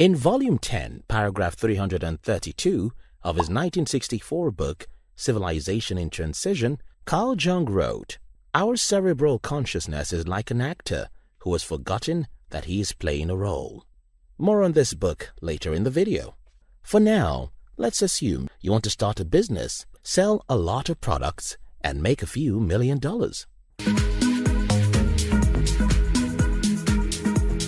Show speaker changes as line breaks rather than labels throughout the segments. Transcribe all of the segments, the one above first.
In Volume 10, paragraph 332 of his 1964 book, Civilization in Transition, Carl Jung wrote, "Our cerebral consciousness is like an actor who has forgotten that he is playing a role." More on this book later in the video. For now, let's assume you want to start a business, sell a lot of products, and make a few $1,000,000.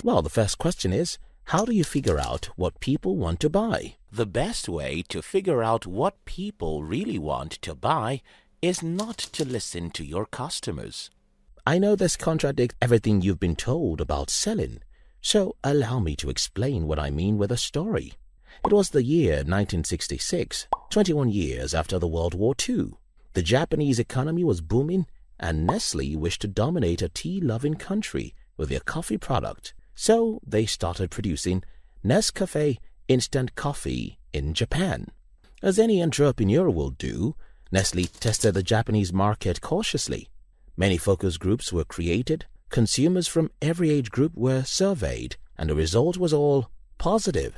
Well, the first question is, how do you figure out what people want to buy? The best way to figure out what people really want to buy is not to listen to your customers. I know this contradicts everything you've been told about selling, so allow me to explain what I mean with a story. It was the year 1966, 21 years after the World War II. The Japanese economy was booming, and Nestle wished to dominate a tea-loving country with their coffee product. So they started producing Nescafe instant coffee in Japan. As any entrepreneur will do, Nestle tested the Japanese market cautiously. Many focus groups were created, consumers from every age group were surveyed, and the result was all positive.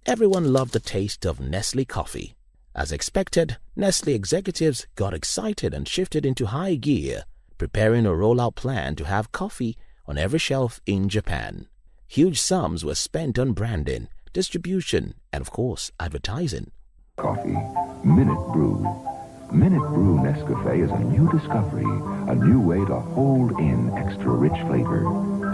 Everyone loved the taste of Nestle coffee. As expected, Nestle executives got excited and shifted into high gear, preparing a rollout plan to have coffee on every shelf in Japan. Huge sums were spent on branding, distribution, and of course, advertising.
Coffee, Minute Brew. Minute Brew Nescafe is a new discovery, a new way to hold in extra rich flavor.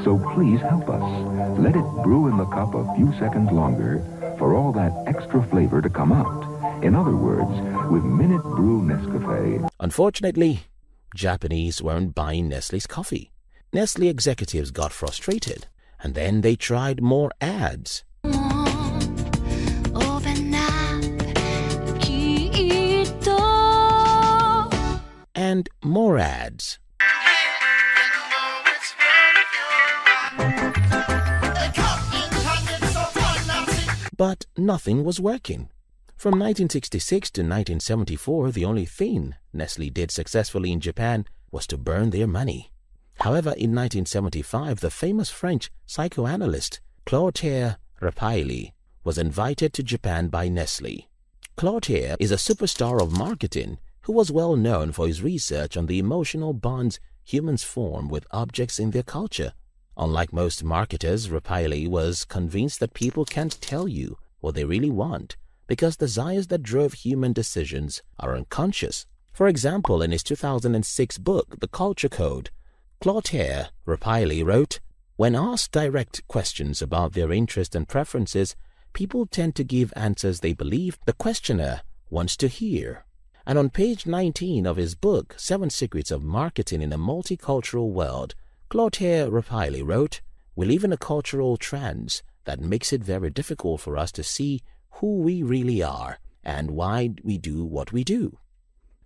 So please help us. Let it brew in the cup a few seconds longer for all that extra flavor to come out. In other words, with Minute Brew Nescafe.
Unfortunately, Japanese weren't buying Nestle's coffee. Nestle executives got frustrated, and then they tried more ads. And more ads. But nothing was working. From 1966 to 1974, the only thing Nestle did successfully in Japan was to burn their money. However, in 1975, the famous French psychoanalyst Clotaire Rapaille was invited to Japan by Nestle. Clotaire is a superstar of marketing who was well known for his research on the emotional bonds humans form with objects in their culture. Unlike most marketers, Rapaille was convinced that people can't tell you what they really want because desires that drove human decisions are unconscious. For example, in his 2006 book, The Culture Code, Clotaire Rapaille wrote, "When asked direct questions about their interests and preferences, people tend to give answers they believe the questioner wants to hear." And on page 19 of his book, 7 Secrets of Marketing in a Multicultural World, Clotaire Rapaille wrote, "We live in a cultural trance that makes it very difficult for us to see who we really are and why we do what we do.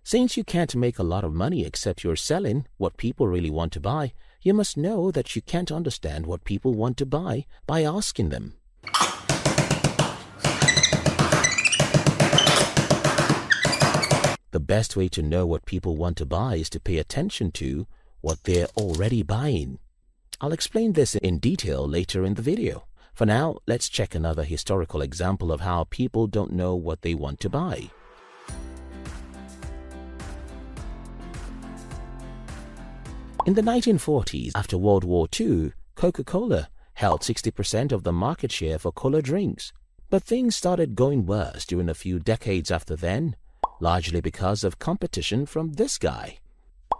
Since you can't make a lot of money except you're selling what people really want to buy, you must know that you can't understand what people want to buy by asking them." The best way to know what people want to buy is to pay attention to what they're already buying. I'll explain this in detail later in the video. For now, let's check another historical example of how people don't know what they want to buy. In the 1940s, after World War II, Coca-Cola held 60% of the market share for cola drinks. But things started going worse during a few decades after then, largely because of competition from this guy.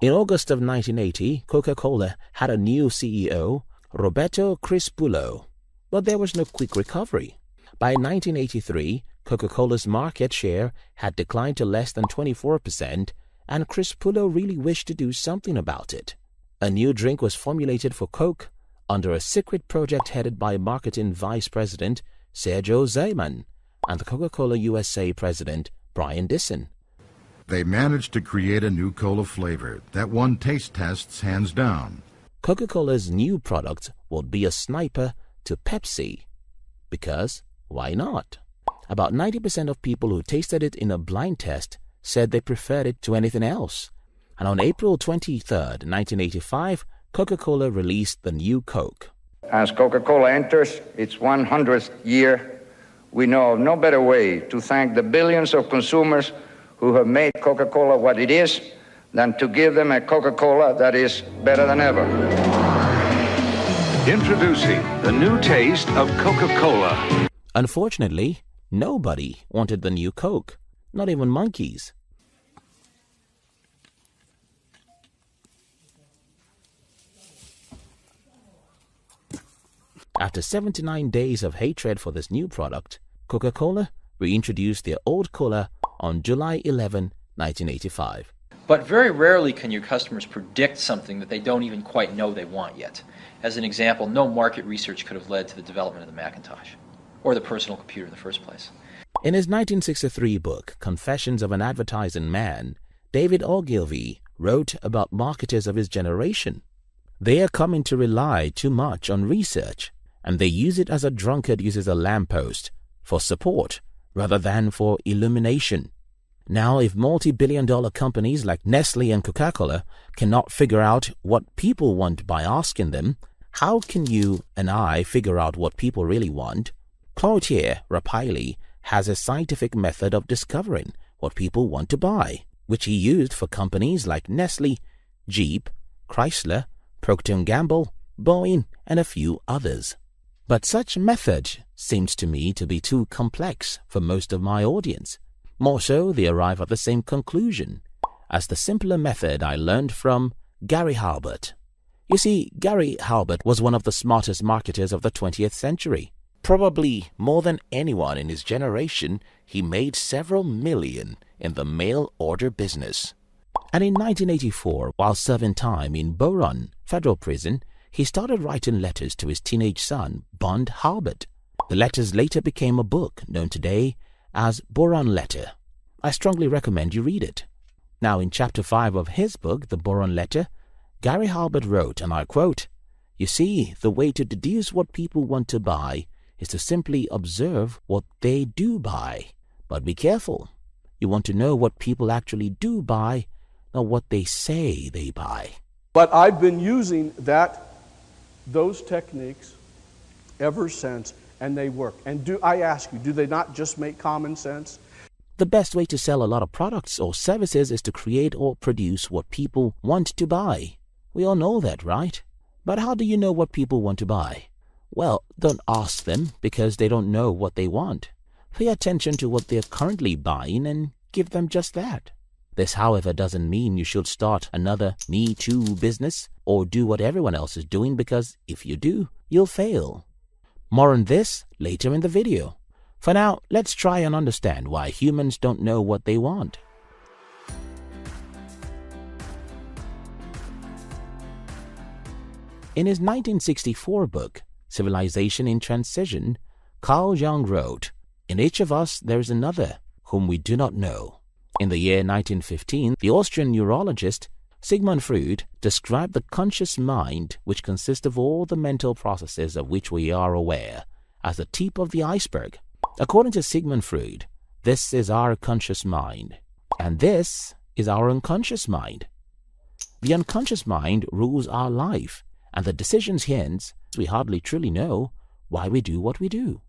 In August of 1980, Coca-Cola had a new CEO, Roberto Crispuolo, but there was no quick recovery. By 1983, Coca-Cola's market share had declined to less than 24%, and Crispuolo really wished to do something about it. A new drink was formulated for Coke under a secret project headed by marketing vice president Sergio Zeiman and the Coca-Cola USA president Brian Disson.
They managed to create a new cola flavor that won taste tests hands down.
Coca-Cola's new product would be a sniper to Pepsi. Because, why not? About 90% of people who tasted it in a blind test said they preferred it to anything else. And on April 23, 1985, Coca-Cola released the new Coke.
As Coca-Cola enters its 100th year, we know of no better way to thank the billions of consumers who have made Coca-Cola what it is than to give them a Coca-Cola that is better than ever.
Introducing the new taste of Coca-Cola.
Unfortunately, nobody wanted the new Coke, not even monkeys. After 79 days of hatred for this new product, Coca-Cola reintroduced their old cola on July 11, 1985.
But very rarely can your customers predict something that they don't even quite know they want yet. As an example, no market research could have led to the development of the Macintosh, or the personal computer in the first place.
In his 1963 book, Confessions of an Advertising Man, David Ogilvy wrote about marketers of his generation. They are coming to rely too much on research, and they use it as a drunkard uses a lamppost, for support rather than for illumination. Now, if multi-billion-dollar companies like Nestle and Coca-Cola cannot figure out what people want by asking them, how can you and I figure out what people really want? Clotaire Rapaille has a scientific method of discovering what people want to buy, which he used for companies like Nestle, Jeep, Chrysler, Procter & Gamble, Boeing, and a few others. But such method seems to me to be too complex for most of my audience. More so, they arrive at the same conclusion as the simpler method I learned from Gary Halbert. You see, Gary Halbert was one of the smartest marketers of the 20th century. Probably more than anyone in his generation, he made several million in the mail order business. And in 1984, while serving time in Boron Federal Prison, he started writing letters to his teenage son, Bond Halbert. The letters later became a book known today as Boron Letter. I strongly recommend you read it. Now, in Chapter 5 of his book, The Boron Letter, Gary Halbert wrote, and I quote, "You see, the way to deduce what people want to buy is to simply observe what they do buy. But be careful. You want to know what people actually do buy, not what they say they buy."
But I've been using those techniques ever since, and they work. And I ask you, do they not just make common sense?
The best way to sell a lot of products or services is to create or produce what people want to buy. We all know that, right? But how do you know what people want to buy? Well, don't ask them because they don't know what they want. Pay attention to what they're currently buying and give them just that. This, however, doesn't mean you should start another Me Too business or do what everyone else is doing, because if you do, you'll fail. More on this later in the video. For now, let's try and understand why humans don't know what they want. In his 1964 book, Civilization in Transition, Carl Jung wrote, "In each of us there is another whom we do not know." In the year 1915, the Austrian neurologist Sigmund Freud described the conscious mind, which consists of all the mental processes of which we are aware, as the tip of the iceberg. According to Sigmund Freud, this is our conscious mind, and this is our unconscious mind. The unconscious mind rules our life, and the decisions hence we hardly truly know why we do what we do.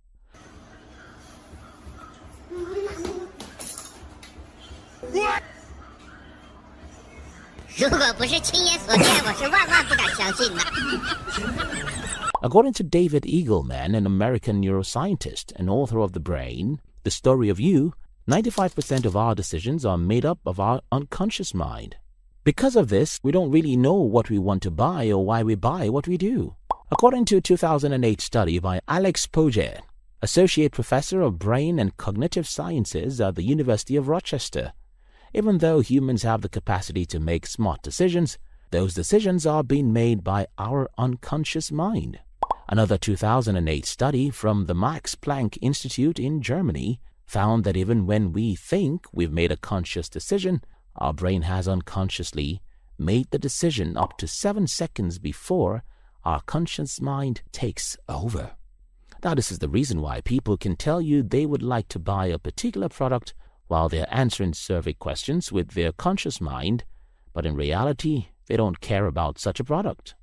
According to David Eagleman, an American neuroscientist and author of The Brain, The Story of You, 95% of our decisions are made up of our unconscious mind. Because of this, we don't really know what we want to buy or why we buy what we do. According to a 2008 study by Alex Poger, Associate Professor of Brain and Cognitive Sciences at the University of Rochester, even though humans have the capacity to make smart decisions, those decisions are being made by our unconscious mind. Another 2008 study from the Max Planck Institute in Germany found that even when we think we've made a conscious decision, our brain has unconsciously made the decision up to 7 seconds before our conscious mind takes over. Now, this is the reason why people can tell you they would like to buy a particular product while they're answering survey questions with their conscious mind, but in reality, they don't care about such a product.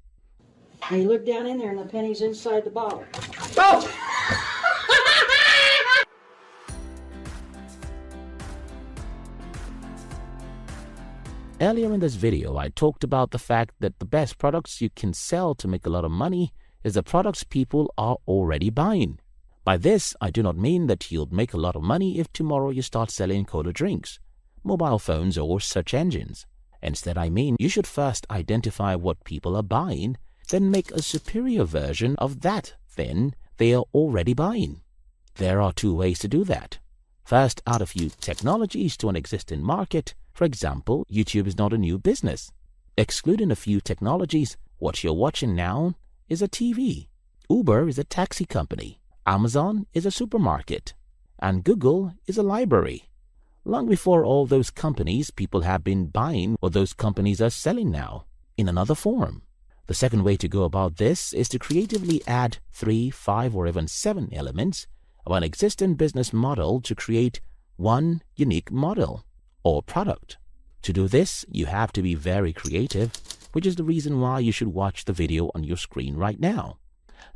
And you look down in there and the penny's inside the bottle.
Earlier in this video, I talked about the fact that the best products you can sell to make a lot of money is the products people are already buying. By this, I do not mean that you'll make a lot of money if tomorrow you start selling cola drinks, mobile phones, or search engines. Instead, I mean you should first identify what people are buying, then make a superior version of that thing they are already buying. There are two ways to do that. First, add a few technologies to an existing market. For example, YouTube is not a new business. Excluding a few technologies, what you're watching now is a TV. Uber is a taxi company. Amazon is a supermarket. And Google is a library. Long before all those companies, people have been buying what those companies are selling now, in another form. The second way to go about this is to creatively add 3, 5, or even 7 elements of an existing business model to create one unique model or product. To do this, you have to be very creative, which is the reason why you should watch the video on your screen right now.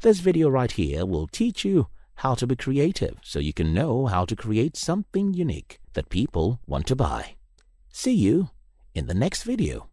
This video right here will teach you how to be creative so you can know how to create something unique that people want to buy. See you in the next video.